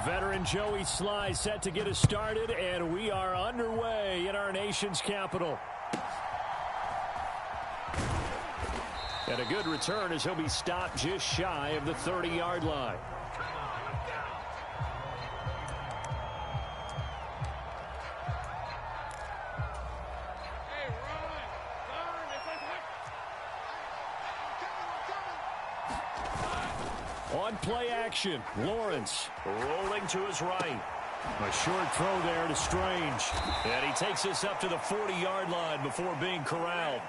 Veteran Joey Sly set to get us started, and we are underway in our nation's capital. And a good return as he'll be stopped just shy of the 30-yard line. On play action, Lawrence rolling to his right. A short throw there to Strange. And he takes us up to the 40-yard line before being corralled.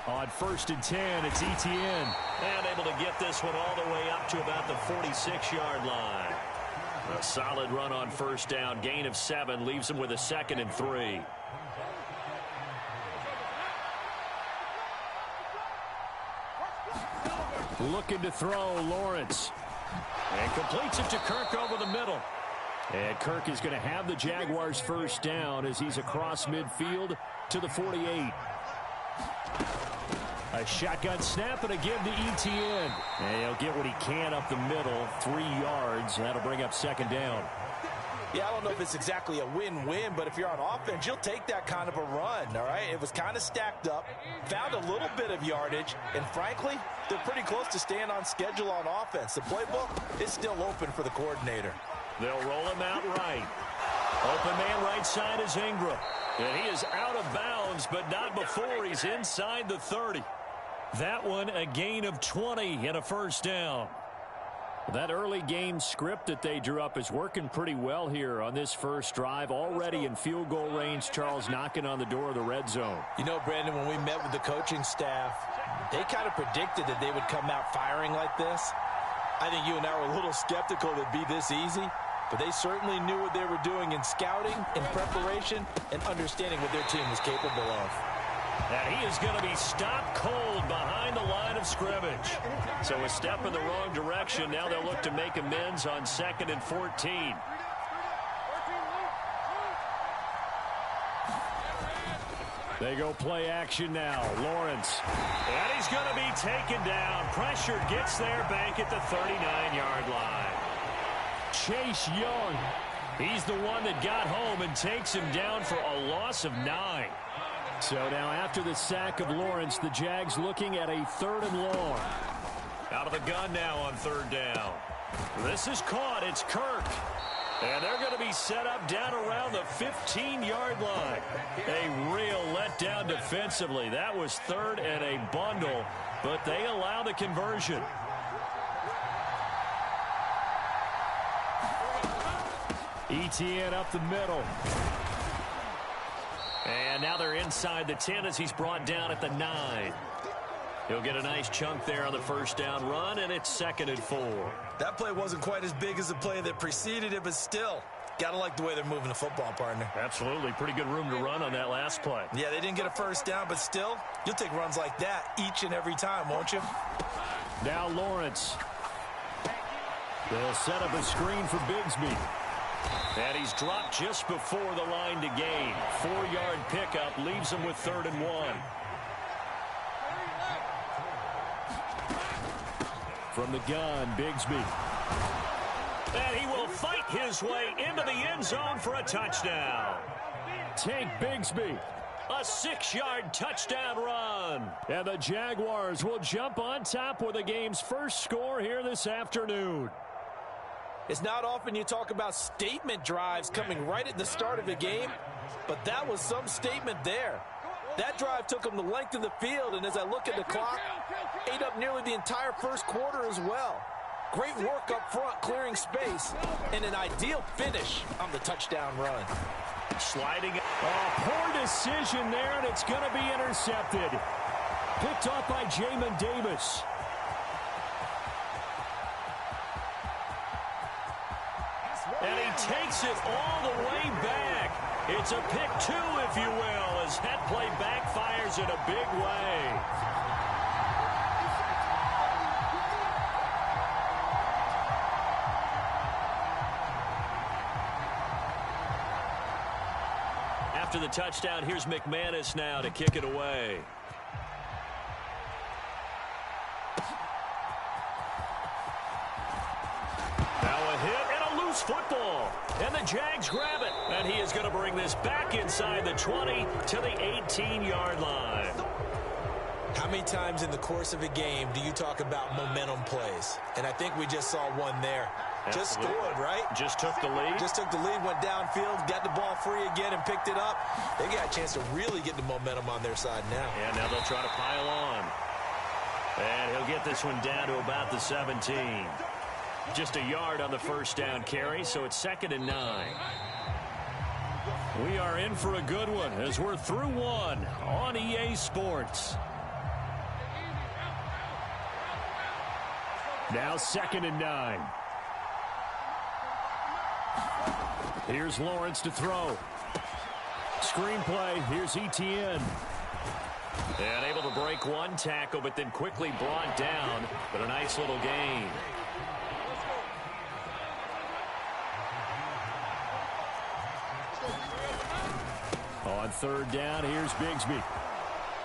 On 1st and 10, it's Etienne. And able to get this one all the way up to about the 46-yard line. A solid run on 1st down. Gain of 7 leaves him with a 2nd and 3. Looking to throw, Lawrence. And completes it to Kirk over the middle. And Kirk is going to have the Jaguars' 1st down as he's across midfield to the 48. A shotgun snap and a give to Etienne. And he'll get what he can up the middle, 3 yards. That'll bring up 2nd down. Yeah, I don't know if it's exactly a win-win, but if you're on offense, you'll take that kind of a run, all right? It was kind of stacked up, found a little bit of yardage, and frankly, they're pretty close to staying on schedule on offense. The playbook is still open for the coordinator. They'll roll him out right. Open man right side is Ingram. And he is out of bounds, but not before he's inside the 30. That one a gain of 20 and a 1st down. That early game script that they drew up is working pretty well here on this first drive. Already in field goal range, Charles knocking on the door of the red zone. You know, Brandon, when we met with the coaching staff, they kind of predicted that they would come out firing like this. I think you and I were a little skeptical it'd be this easy, but they certainly knew what they were doing in scouting, in preparation, and understanding what their team was capable of. And he is going to be stopped cold behind the line of scrimmage. So a step in the wrong direction. Now they'll look to make amends on 2nd and 14. They go play action now. Lawrence. And he's going to be taken down. Pressure gets there back at the 39-yard line. Chase Young. He's the one that got home and takes him down for a loss of 9. So now after the sack of Lawrence, the Jags looking at a 3rd and long. Out of the gun now on 3rd down. This is caught. It's Kirk. And they're going to be set up down around the 15-yard line. A real letdown defensively. That was 3rd and a bundle, but they allow the conversion. Etienne up the middle. And now they're inside the 10 as he's brought down at the 9. He'll get a nice chunk there on the 1st down run, and it's 2nd and 4. That play wasn't quite as big as the play that preceded it, but still, got to like the way they're moving the football, partner. Absolutely. Pretty good room to run on that last play. Yeah, they didn't get a 1st down, but still, you'll take runs like that each and every time, won't you? Now Lawrence. They'll set up a screen for Bigsby. And he's dropped just before the line to gain. 4-yard pickup leaves him with 3rd and 1. From the gun, Bigsby. And he will fight his way into the end zone for a touchdown. Take Bigsby. A 6-yard touchdown run. And the Jaguars will jump on top with the game's first score here this afternoon. It's not often you talk about statement drives coming right at the start of the game, but that was some statement there. That drive took them the length of the field, and as I look at the clock, ate up nearly the entire first quarter as well. Great work up front, clearing space, and an ideal finish on the touchdown run. Sliding. Oh, poor decision there, and it's going to be intercepted. Picked off by Jamin Davis. And he takes it all the way back. It's a pick 2, if you will, as that play backfires in a big way. After the touchdown, here's McManus now to kick it away. loose football. And the Jags grab it. And he is going to bring this back inside the 20 to the 18-yard line. How many times in the course of a game do you talk about momentum plays? And I think we just saw one there. Just scored, right? Just took the lead. Just took the lead, went downfield, got the ball free again, and picked it up. They got a chance to really get the momentum on their side now. And now they'll try to pile on. And he'll get this one down to about the 17. Just a yard on the first down carry, so it's 2nd and 9. We are in for a good one as we're through one on EA Sports. Now 2nd and 9. Here's Lawrence to throw. Screenplay. Here's Etienne. And able to break one tackle, but then quickly brought down. But a nice little gain. On 3rd down, here's Bigsby.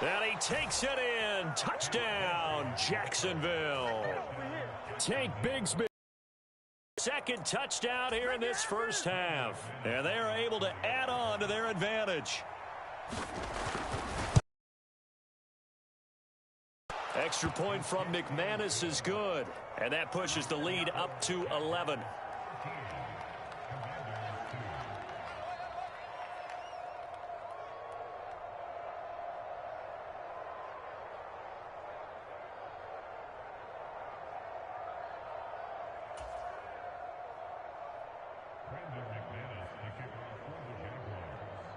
And he takes it in. Touchdown, Jacksonville. Take Bigsby. 2nd touchdown here in this first half. And they are able to add on to their advantage. Extra point from McManus is good. And that pushes the lead up to 11.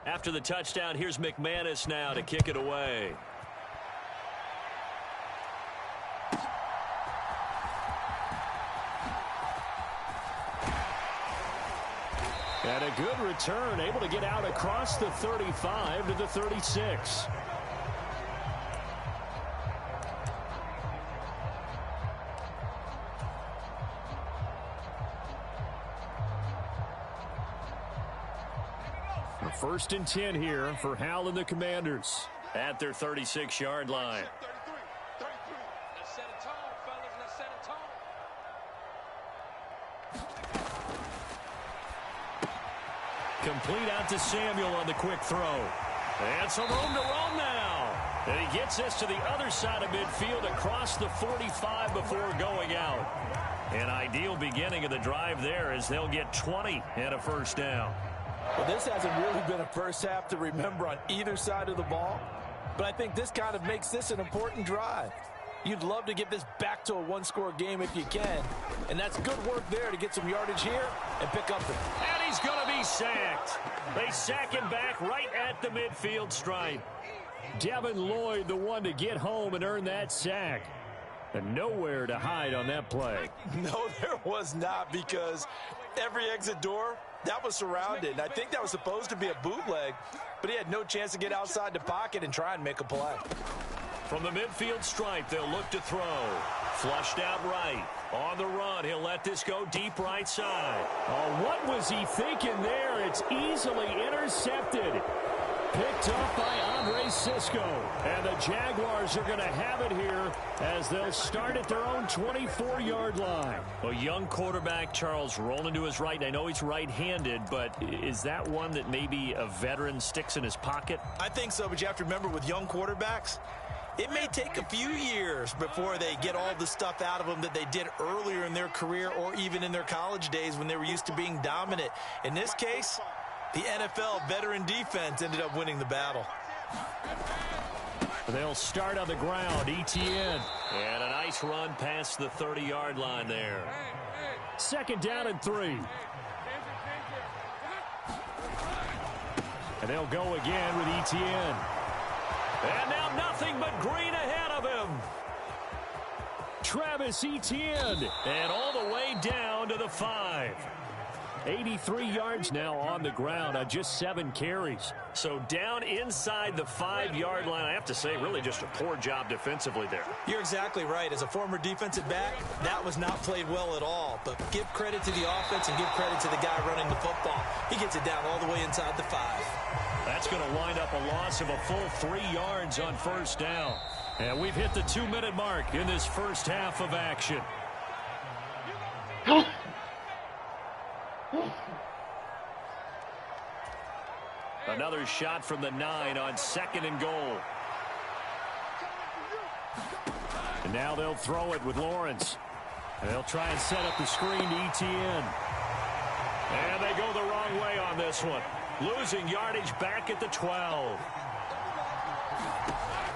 After the touchdown, here's McManus now to kick it away. And a good return, able to get out across the 35 to the 36. First and 10 here for Hal and the Commanders at their 36-yard line. Let's set a tone, fellas. Let's set a tone. Complete out to Samuel on the quick throw. And some room to roam now. And he gets this to the other side of midfield across the 45 before going out. An ideal beginning of the drive there as they'll get 20 and a first down. Well, this hasn't really been a first half to remember on either side of the ball, but I think this kind of makes this an important drive. You'd love to get this back to a one-score game if you can, and that's good work there to get some yardage here and pick up the... And he's going to be sacked. They sack him back right at the midfield stripe. Devin Lloyd, the one to get home and earn that sack. And nowhere to hide on that play. No, there was not, because every exit door, that was surrounded. I think that was supposed to be a bootleg, but he had no chance to get outside the pocket and try and make a play. From the midfield stripe, they'll look to throw. Flushed out right. On the run, he'll let this go deep right side. Oh, what was he thinking there? It's easily intercepted. Picked up by Andre Sisco. And the Jaguars are going to have it here as they'll start at their own 24-yard line. A young quarterback, Charles, rolling to his right. And I know he's right-handed, but is that one that maybe a veteran sticks in his pocket? I think so, but you have to remember with young quarterbacks, it may take a few years before they get all the stuff out of them that they did earlier in their career or even in their college days when they were used to being dominant. In this case, the NFL veteran defense ended up winning the battle. They'll start on the ground. Etienne. And a nice run past the 30-yard line there. 2nd down and 3. And they'll go again with Etienne. And now nothing but green ahead of him. Travis Etienne. And all the way down to the 5. 83 yards now on the ground on just 7 carries. So down inside the 5-yard line. I have to say, really just a poor job defensively there. You're exactly right. As a former defensive back, that was not played well at all. But give credit to the offense and give credit to the guy running the football. He gets it down all the way inside the 5. That's going to wind up a loss of a full 3 yards on first down. And we've hit the 2-minute mark in this first half of action. Another shot from the 9 on 2nd and goal. And now they'll throw it with Lawrence. And they'll try and set up the screen to ETN. And they go the wrong way on this one. Losing yardage back at the 12.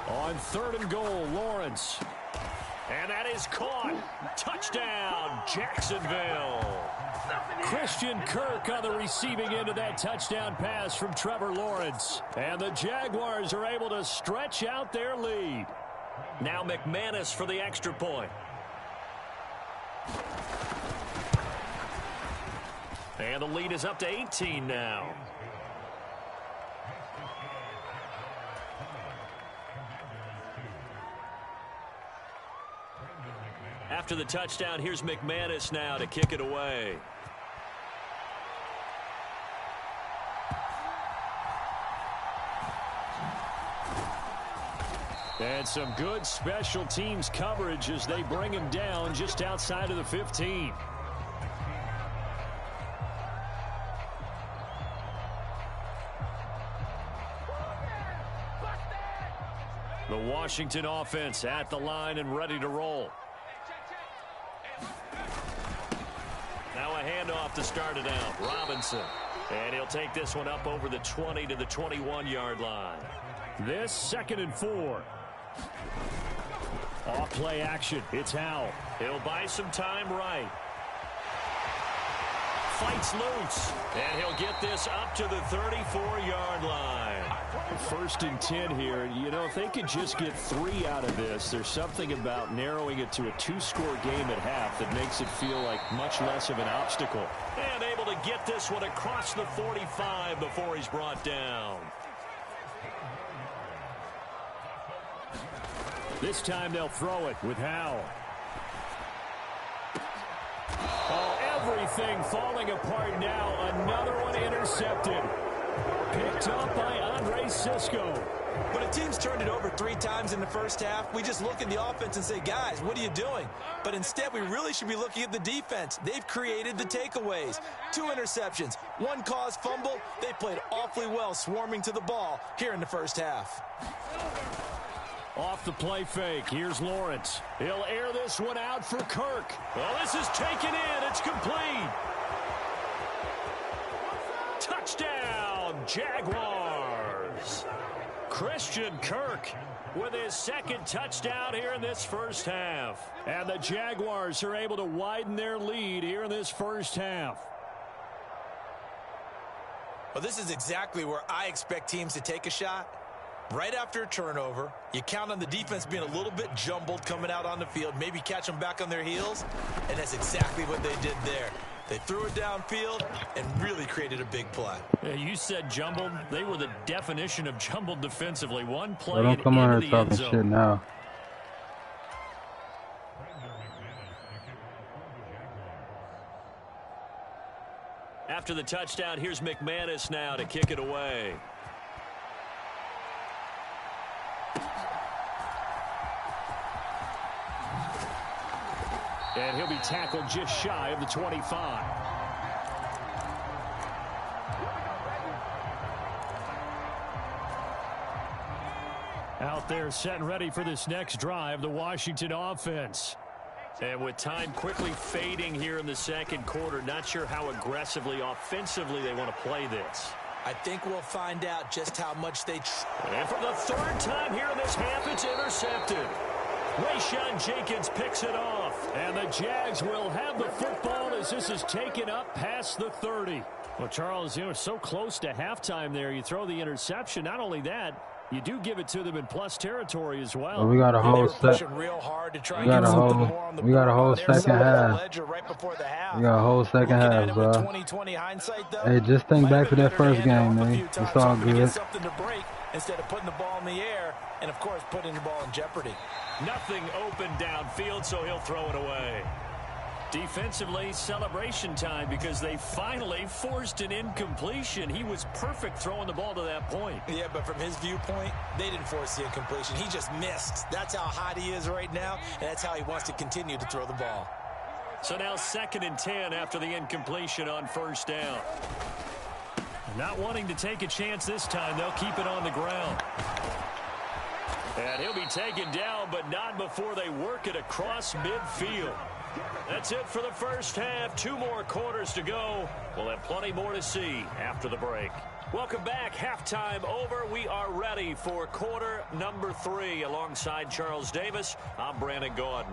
On 3rd and goal, Lawrence. And that is caught. Touchdown, Jacksonville. Christian Kirk on the receiving end of that touchdown pass from Trevor Lawrence. And the Jaguars are able to stretch out their lead. Now McManus for the extra point. And the lead is up to 18 now. After the touchdown, here's McManus now to kick it away. And some good special teams coverage as they bring him down just outside of the 15. The Washington offense at the line and ready to roll. Now a handoff to start it out. Robinson. And he'll take this one up over the 20 to the 21-yard line. This 2nd and 4. Off play action. It's Howell. He'll buy some time right. Fights loose. And he'll get this up to the 34-yard line. 1st and 10 here. You know, if they could just get 3 out of this, there's something about narrowing it to a 2-score game at half that makes it feel like much less of an obstacle. And able to get this one across the 45 before he's brought down. This time they'll throw it with Howell. Oh, everything falling apart now. Another one intercepted. Picked up by Andre Sisco. When a team's turned it over 3 times in the first half, we just look at the offense and say, guys, what are you doing? But instead, we really should be looking at the defense. They've created the takeaways. 2 interceptions, 1 caused fumble. They played awfully well swarming to the ball here in the first half. Off the play fake, here's Lawrence. He'll air this one out for Kirk. Well, this is taken in. It's complete. Touchdown, Jaguars. Christian Kirk with his 2nd touchdown here in this first half. And the Jaguars are able to widen their lead here in this first half. Well, this is exactly where I expect teams to take a shot. Right after a turnover, you count on the defense being a little bit jumbled coming out on the field, maybe catch them back on their heels, and that's exactly what they did there. They threw it downfield and really created a big play. Yeah, you said jumbled. They were the definition of jumbled defensively. One play Well, don't come on here talking shit now. After the touchdown, here's McManus now to kick it away. And he'll be tackled just shy of the 25. Out there set and ready for this next drive, the Washington offense. And with time quickly fading here in the 2nd quarter, not sure how aggressively, offensively they want to play this. I think we'll find out just how much they... And for the 3rd time here in this half, it's intercepted. Rayshawn Jenkins picks it off. And the Jags will have the football as this is taken up past the 30. Well, Charles, you know, so close to halftime there. You throw the interception. Not only that, you do give it to them in plus territory as well. Well, we got a whole second half. We got a whole second half, bro. Hey, just think back to that first game, man. It's all good. Something to break instead of putting the ball in the air and, of course, putting the ball in jeopardy. Nothing open downfield, so he'll throw it away. Defensively, celebration time because they finally forced an incompletion. He was perfect throwing the ball to that point. Yeah, but from his viewpoint, they didn't force the incompletion. He just missed. That's how hot he is right now, and that's how he wants to continue to throw the ball. So now 2nd and 10 after the incompletion on 1st down. Not wanting to take a chance this time. They'll keep it on the ground. And he'll be taken down, but not before they work it across midfield. That's it for the first half. 2 more quarters to go. We'll have plenty more to see after the break. Welcome back. Halftime over. We are ready for quarter number 3. Alongside Charles Davis, I'm Brandon Gordon.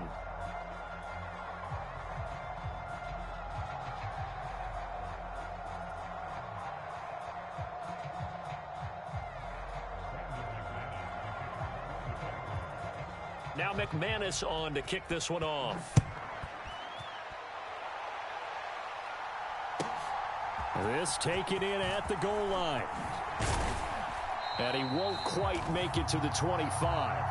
Now McManus on to kick this one off. This taken in at the goal line. And he won't quite make it to the 25.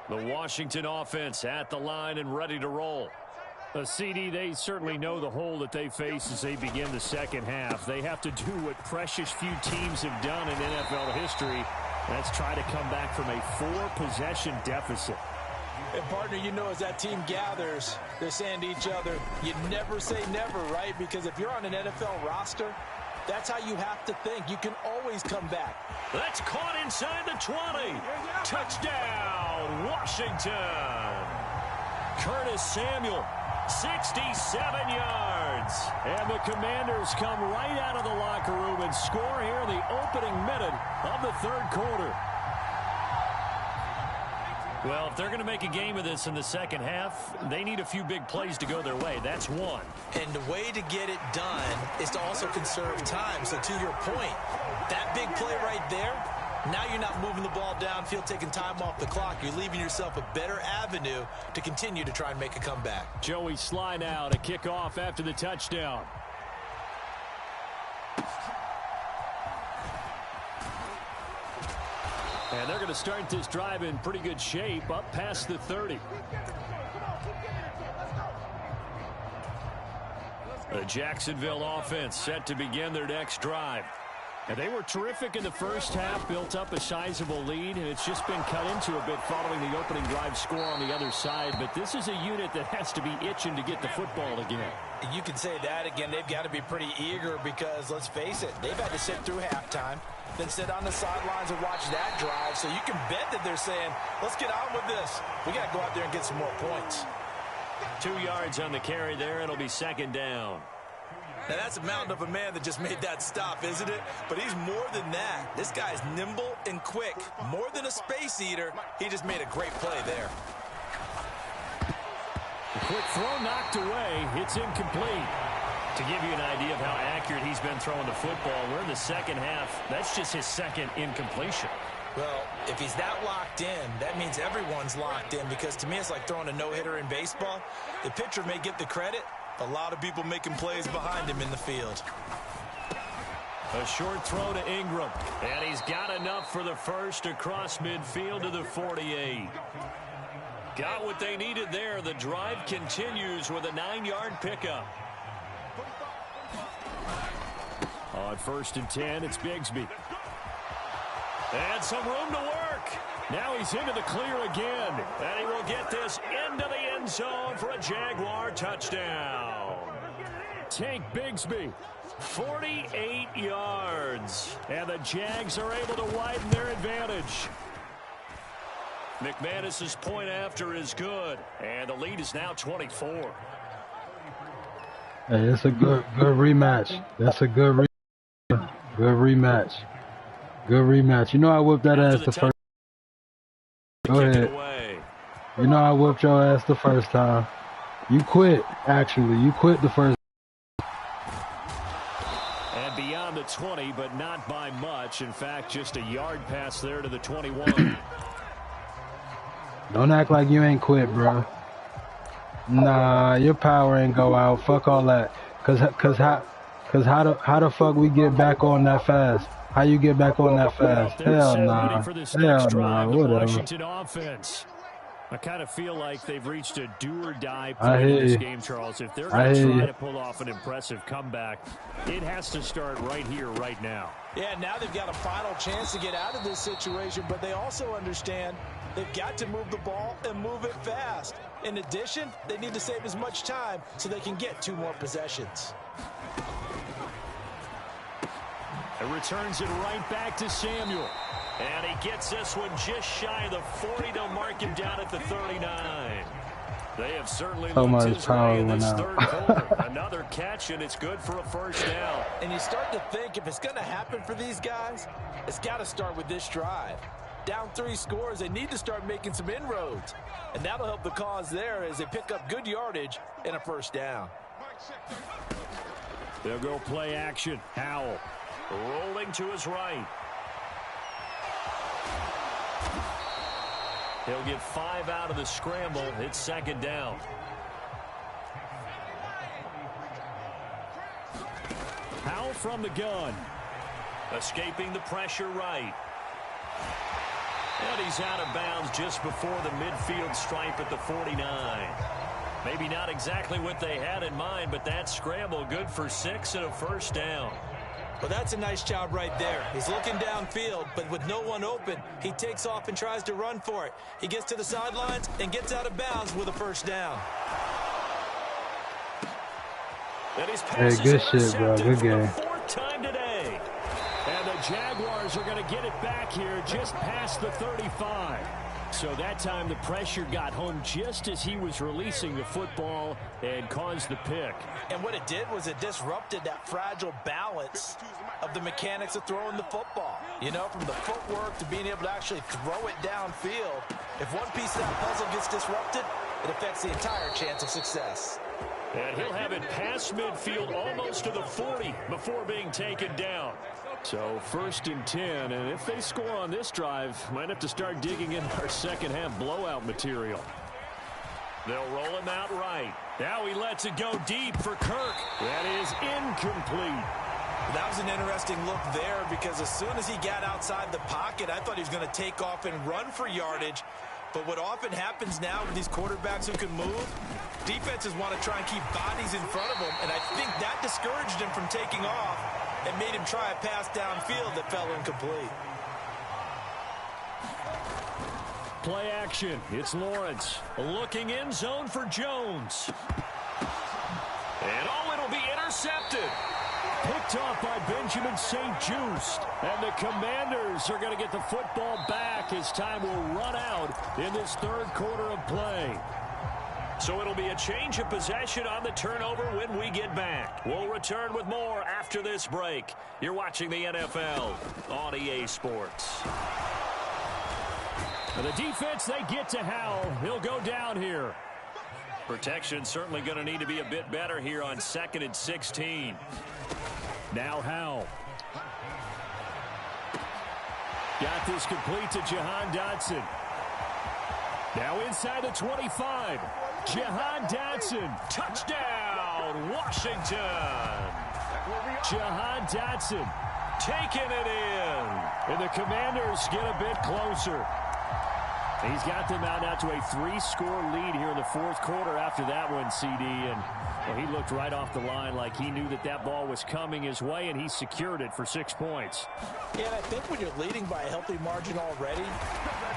The Washington offense at the line and ready to roll. CD, they certainly know the hole that they face as they begin the second half. They have to do what precious few teams have done in NFL history. That's try to come back from a 4-possession deficit. And, partner, you know, as that team gathers, they're saying to each other, you never say never, right? Because if you're on an NFL roster, that's how you have to think. You can always come back. That's caught inside the 20. Touchdown, Washington. Curtis Samuel, 67 yards. And the Commanders come right out of the locker room and score here in the opening minute of the third quarter. Well, if they're going to make a game of this in the second half, they need a few big plays to go their way. That's one. And the way to get it done is to also conserve time. So to your point, that big play right there, now you're not moving the ball downfield, taking time off the clock. You're leaving yourself a better avenue to continue to try and make a comeback. Joey Sly now to kick off after the touchdown. And they're going to start this drive in pretty good shape, up past the 30. The Jacksonville offense set to begin their next drive. And they were terrific in the first half, built up a sizable lead, and it's just been cut into a bit following the opening drive score on the other side. But this is a unit that has to be itching to get the football again. You can say that again. They've got to be pretty eager because, let's face it, they've had to sit through halftime, then sit on the sidelines and watch that drive. So you can bet that they're saying, let's get on with this. We got to go out there and get some more points. 2 yards on the carry there. It'll be second down. Now, that's a mountain of a man that just made that stop, isn't it? But he's more than that. This guy's nimble and quick. More than a space eater. He just made a great play there. A quick throw knocked away. It's incomplete. To give you an idea of how accurate he's been throwing the football, we're in the second half. That's just his second incompletion. Well, if he's that locked in, that means everyone's locked in, because to me it's like throwing a no-hitter in baseball. The pitcher may get the credit. A lot of people making plays behind him in the field. A short throw to Ingram. And he's got enough for the first across midfield to the 48. Got what they needed there. The drive continues with a 9-yard pickup. On 1st and 10, it's Bigsby. And some room to work. Now he's into the clear again. And he will get this into the end zone for a Jaguar touchdown. Tank Bigsby, 48 yards. And the Jags are able to widen their advantage. McManus's point after is good. And the lead is now 24. Hey, it's a good rematch. That's a good rematch. Good rematch. You know I whooped that ass the first. Go ahead. You know I whooped your ass the first time. You quit, actually. You quit the first. And beyond the 20, but not by much. In fact, just a yard pass there to the 21. Don't act like you ain't quit, bro. Nah, your power ain't go out. Fuck all that. Cause how the fuck we get back on that fast? How you get back on that fast? Hell nah. Hell nah. Whatever. Washington offense. I kind of feel like they've reached a do-or-die point in this game, Charles. If they're going to try to pull off an impressive comeback, it has to start right here, right now. Yeah, now they've got a final chance to get out of this situation, but they also understand they've got to move the ball and move it fast. In addition, they need to save as much time so they can get 2 more possessions. It returns it right back to Samuel. And he gets this one just shy of the 40 to mark him down at the 39. They have certainly looked his way in this third quarter. Another catch, and it's good for a first down. And you start to think if it's going to happen for these guys, it's got to start with this drive. Down 3 scores, they need to start making some inroads. And that'll help the cause there as they pick up good yardage and a first down. They'll go play action. Howell rolling to his right. He'll get 5 out of the scramble. It's second down. Howell from the gun. Escaping the pressure right. And he's out of bounds just before the midfield stripe at the 49. Maybe not exactly what they had in mind, but that scramble good for 6 and a first down. Well, that's a nice job right there. He's looking downfield, but with no one open, he takes off and tries to run for it. He gets to the sidelines and gets out of bounds with a first down. Hey, good shit, bro. Good game. 4th time today. And the Jaguars are going to get it back here just past the 35. So that time the pressure got home just as he was releasing the football and caused the pick. And what it did was it disrupted that fragile balance of the mechanics of throwing the football. You know, from the footwork to being able to actually throw it downfield. If one piece of that puzzle gets disrupted, it affects the entire chance of success. And he'll have it past midfield almost to the 40 before being taken down. So 1st and 10, and if they score on this drive, might have to start digging in our second half blowout material. They'll roll him out right. Now he lets it go deep for Kirk. That is incomplete. That was an interesting look there because as soon as he got outside the pocket, I thought he was going to take off and run for yardage. But what often happens now with these quarterbacks who can move, defenses want to try and keep bodies in front of them, and I think that discouraged him from taking off and made him try a pass downfield that fell incomplete. Play action. It's Lawrence looking in zone for Jones. And it'll be intercepted. Picked off by Benjamin St-Juste. And the Commanders are going to get the football back as time will run out in this third quarter of play. So it'll be a change of possession on the turnover when we get back. We'll return with more after this break. You're watching the NFL on EA Sports. And the defense, they get to Howell. He'll go down here. Protection certainly going to need to be a bit better here on 2nd and 16. Now Howell. Got this complete to Jahan Dotson. Now inside the 25. Jahan Dotson. Touchdown, Washington. Jahan Dotson taking it in. And the Commanders get a bit closer. He's got them out now to a 3-score lead here in the 4th quarter after that one, CD. And well, he looked right off the line like he knew that that ball was coming his way, and he secured it for 6 points. Yeah, and I think when you're leading by a healthy margin already,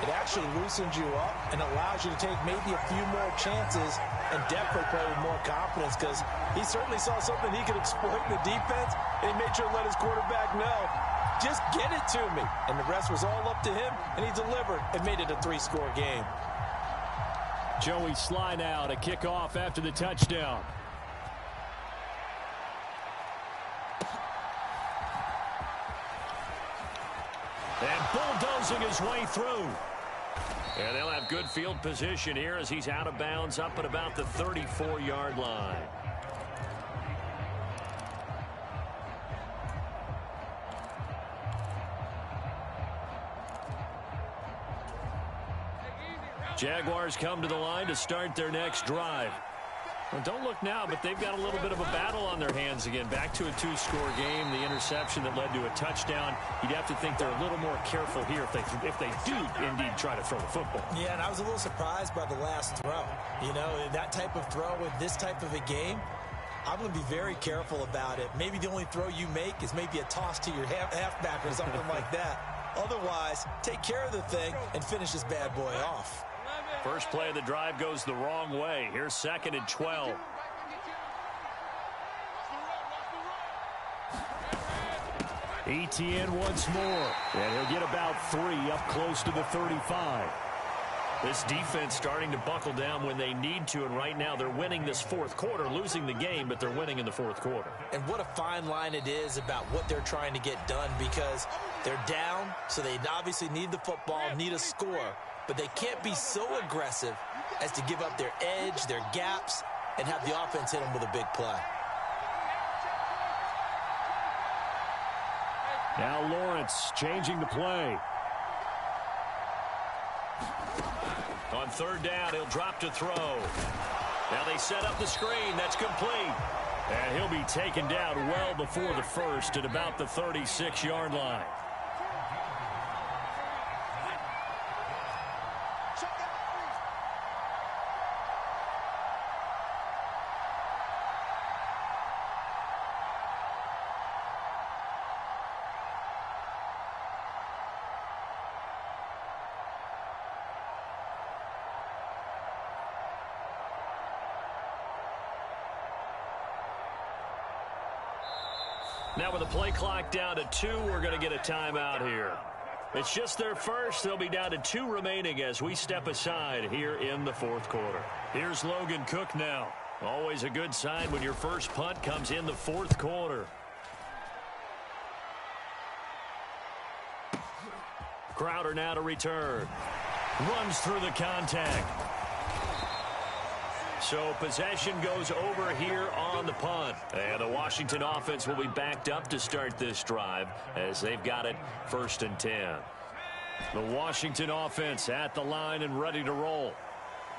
it actually loosens you up and allows you to take maybe a few more chances and definitely play with more confidence because he certainly saw something he could exploit in the defense, and he made sure to let his quarterback know, just get it to me. And the rest was all up to him, and he delivered and made it a 3-score game. Joey Sly now to kick off after the touchdown. And bulldozing his way through. And they'll have good field position here as he's out of bounds up at about the 34-yard line. Jaguars come to the line to start their next drive. Well, don't look now, but they've got a little bit of a battle on their hands again. Back to a two-score game. The interception that led to a touchdown. You'd have to think they're a little more careful here if they do indeed try to throw the football. Yeah, and I was a little surprised by the last throw. You know, that type of throw in this type of a game, I'm going to be very careful about it. Maybe the only throw you make is maybe a toss to your halfback or something like that. Otherwise, take care of the thing and finish this bad boy off. First play of the drive goes the wrong way. Here's 2nd and 12. ETN once more. And he'll get about 3 up close to the 35. This defense starting to buckle down when they need to, and right now they're winning this fourth quarter, losing the game, but they're winning in the fourth quarter. And what a fine line it is about what they're trying to get done, because they're down, so they obviously need the football, need a score, but they can't be so aggressive as to give up their edge, their gaps, and have the offense hit them with a big play. Now Lawrence changing the play. On 3rd down, he'll drop to throw. Now they set up the screen. That's complete. And he'll be taken down well before the first at about the 36-yard line. Now with the play clock down to 2, we're going to get a timeout here. It's just their first. They'll be down to 2 remaining as we step aside here in the fourth quarter. Here's Logan Cook now. Always a good sign when your first punt comes in the fourth quarter. Crowder now to return. Runs through the contact. So possession goes over here on the punt. And the Washington offense will be backed up to start this drive as they've got it 1st and 10. The Washington offense at the line and ready to roll.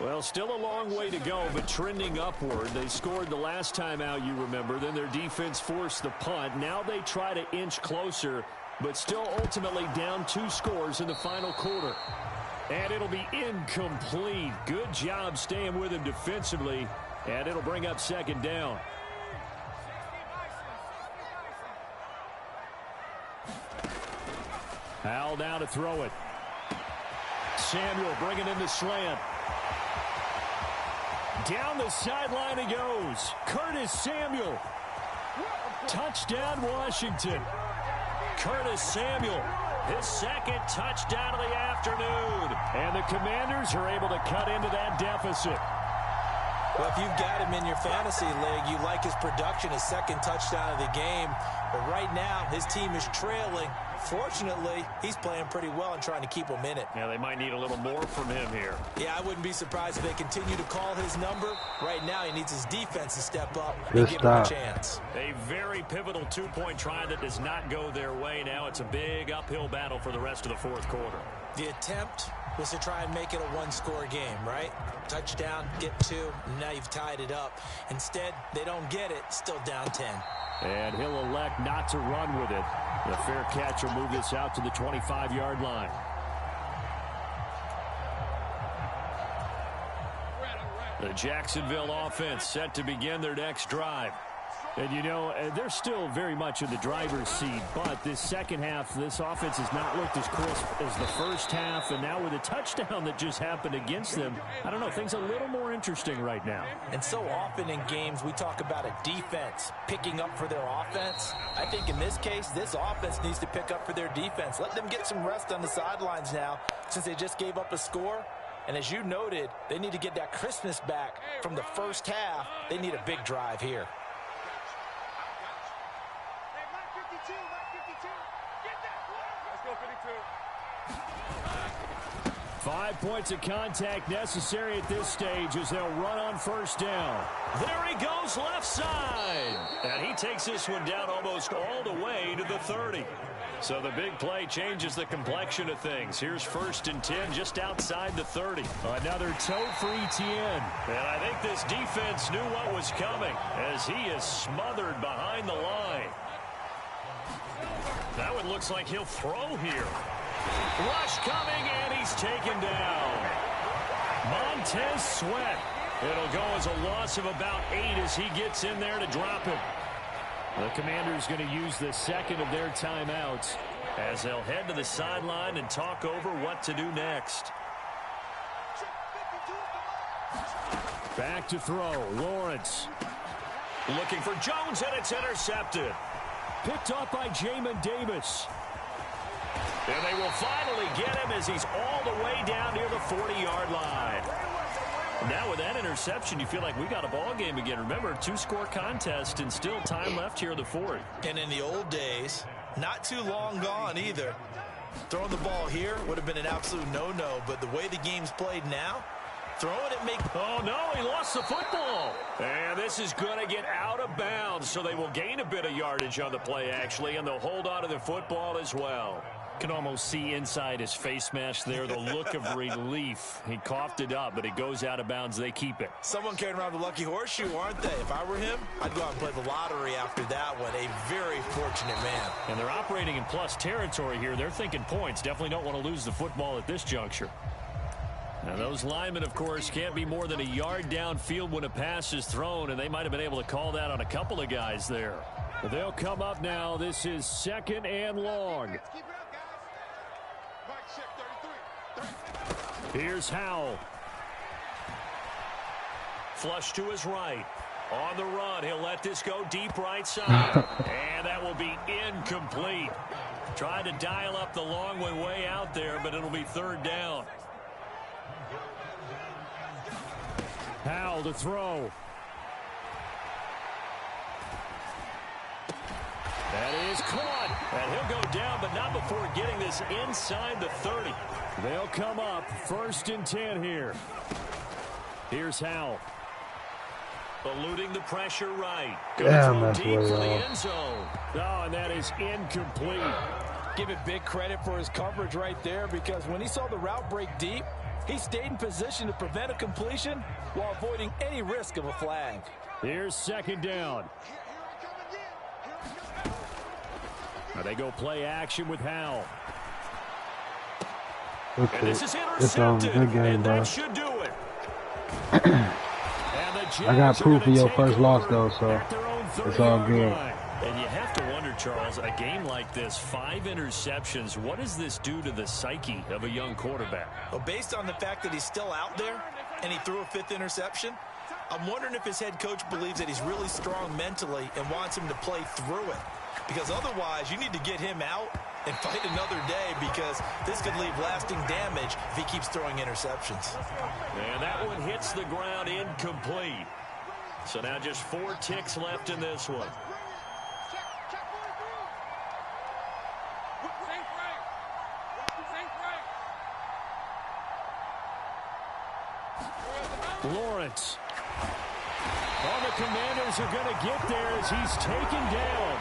Well, still a long way to go, but trending upward. They scored the last time out, you remember. Then their defense forced the punt. Now they try to inch closer, but still ultimately down 2 scores in the final quarter. And it'll be incomplete. Good job staying with him defensively. And it'll bring up 2nd down. Howell now to throw it. Samuel bringing in the slant. Down the sideline he goes. Curtis Samuel. Touchdown Washington. Curtis Samuel. His 2nd touchdown of the afternoon. And the Commanders are able to cut into that deficit. Well, if you've got him in your fantasy league, you like his production, his 2nd touchdown of the game. But right now, his team is trailing. Fortunately, he's playing pretty well and trying to keep them in it. Yeah, they might need a little more from him here. Yeah, I wouldn't be surprised if they continue to call his number. Right now, he needs his defense to step up and give him a chance. A very pivotal 2-point try that does not go their way. Now it's a big uphill battle for the rest of the fourth quarter. The attempt was to try and make it a 1-score game, right? Touchdown, get 2, and now you've tied it up. Instead, they don't get it, still down 10. And he'll elect not to run with it. The fair catch will move this out to the 25-yard line. The Jacksonville offense set to begin their next drive. And, you know, they're still very much in the driver's seat, but this second half, this offense has not looked as crisp as the first half, and now with a touchdown that just happened against them, I don't know, things a little more interesting right now. And so often in games, we talk about a defense picking up for their offense. I think in this case, this offense needs to pick up for their defense. Let them get some rest on the sidelines now, since they just gave up a score. And as you noted, they need to get that crispness back from the first half. They need a big drive here. 5 points of contact necessary at this stage as they'll run on 1st down. There he goes left side. And he takes this one down almost all the way to the 30. So the big play changes the complexion of things. Here's 1st and 10 just outside the 30. Another toe for ETN. And I think this defense knew what was coming as he is smothered behind the line. That one looks like he'll throw here. Rush coming, and he's taken down. Montez Sweat. It'll go as a loss of about 8 as he gets in there to drop him. The Commanders going to use the second of their timeouts as they'll head to the sideline and talk over what to do next. Back to throw. Lawrence. Looking for Jones, and it's intercepted. Picked up by Jamin Davis. And they will finally get him as he's all the way down near the 40-yard line. Now with that interception, you feel like we got a ball game again. Remember, 2-score contest and still time left here in the 4th. And in the old days, not too long gone either. Throwing the ball here would have been an absolute no-no, but the way the game's played now, throwing it make... Oh, no, he lost the football. And this is going to get out of bounds, so they will gain a bit of yardage on the play, actually, and they'll hold on to the football as well. Can almost see inside his face mask there the look of relief. He coughed it up, but it goes out of bounds. They keep it. Someone carrying around the lucky horseshoe, aren't they? If I were him, I'd go out and play the lottery after that one. A very fortunate man. And they're operating in plus territory here. They're thinking points. Definitely don't want to lose the football at this juncture. Now those linemen, of course, can't be more than a yard downfield when a pass is thrown, and they might have been able to call that on a couple of guys there. Well, they'll come up now. This is 2nd and long. Here's Howell. Flush to his right. On the run, he'll let this go deep right side. And that will be incomplete. Tried to dial up the long one way out there, but it'll be 3rd down. Howell to throw. That is caught. And he'll go down, but not before getting this inside the 30. They'll come up 1st and 10 here. Here's Howell. Eluding the pressure right. Damn, Going that's deep way for the off. end zone. Oh, and that is incomplete. Give it big credit for his coverage right there, because when he saw the route break deep, he stayed in position to prevent a completion while avoiding any risk of a flag. Here's 2nd down. Now they go play action with Howell. And this is intercepted, Good game, and bro. that should do it. I got proof of your first loss, though, so it's all good. And you have to wonder, Charles, a game like this, 5 interceptions, what does this do to the psyche of a young quarterback? Well, based on the fact that he's still out there and he threw a 5th interception, I'm wondering if his head coach believes that he's really strong mentally and wants him to play through it. Because otherwise, you need to get him out and fight another day, because this could leave lasting damage if he keeps throwing interceptions. And that one hits the ground incomplete. So now just 4 ticks left in this one. Lawrence. All the Commanders are going to get there as he's taken down.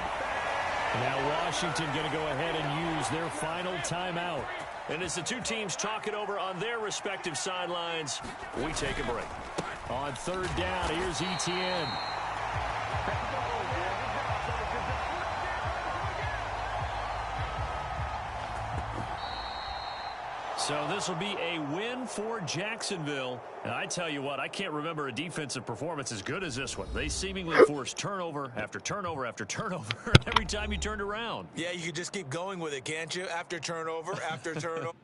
Now Washington going to go ahead and use their final timeout. And as the two teams talk it over on their respective sidelines, we take a break. On 3rd down, here's ETN. So this will be a win for Jacksonville. And I tell you what, I can't remember a defensive performance as good as this one. They seemingly forced turnover after turnover after turnover every time you turned around. Yeah, you could just keep going with it, can't you? After turnover, after turnover.